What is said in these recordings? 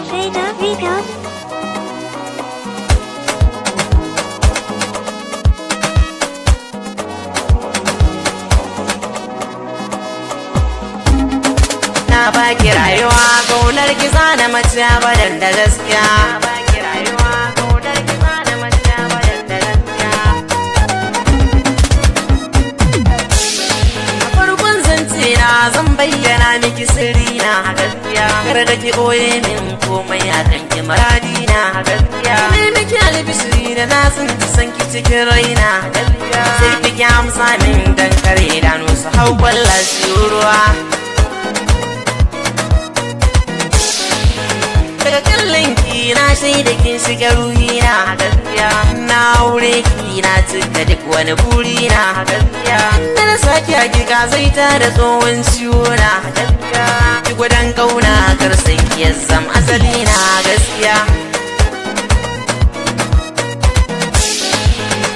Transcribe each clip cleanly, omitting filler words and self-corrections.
Vega Records. Na baki rayuwa kaunar ki zana mace abadan da gaskiya. Na baki rayuwa kaunar ki zana mace abadan da gaskiya. A farkon zance na zan bayyana miki sirri na gaskiya. Kar da ki ɓoye min komai a kan ki maradi na gaskiya. Ni miki albishiri da na tsinci san ki cikin raina gaskiya. Sai ki amsa min dan kare idanu su hau kwalla su ruwa. Daga kallon ki na shaida kin shiga ruhina gaskiya. Na aure ki na cika duk wani burina gaskiya. Inda na sake hakika zai ta da tsohon ciwo na gaskiya. Ki gudan kauna kar san ki ya zam asali na gaskiya.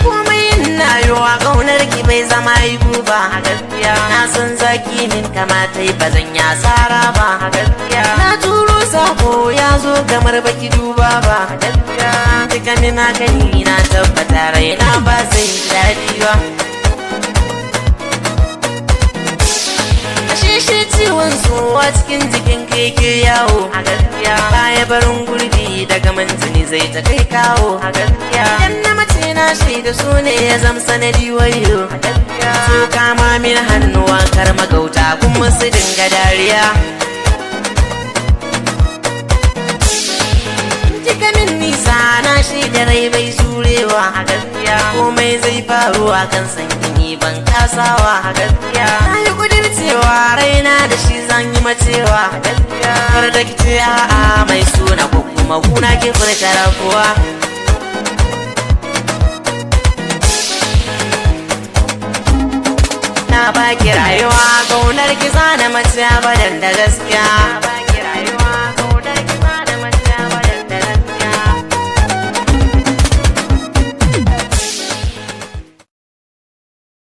Komai ina yiwa kaunar ki bai zama aibu ba gaskiya. Na san zaki min kamata ba zan yi asara ba gaskiya. Na turo sako ya zo kamar baki duba ba gaskiya. Duka min gani na tabbata raina ba zai daɗi ba. Ashe ciwon so a cikin jikin keke yawo a gaskiya. Baya barin gurbi daga mantini zai ta kai kawo a gaskiya. Yan na mace na shaida su ne ya zam sanadi wayo a gaskiya. So kama min hannuwa kar magauta kuma su dinga dariya. Kika min nisa na shaida rai bai jurewa a gaskiya. Komai zai faruwa kan san kini ban kasawa a gaskiya. Na yi kudircewa raina da shi zan yi macewa a gaskiya. Kar da kice a'a mai suna ko kuma kuna ki furta rabuwa. Na baki rayuwa kaunar ki zana mace abadan da gaskiya.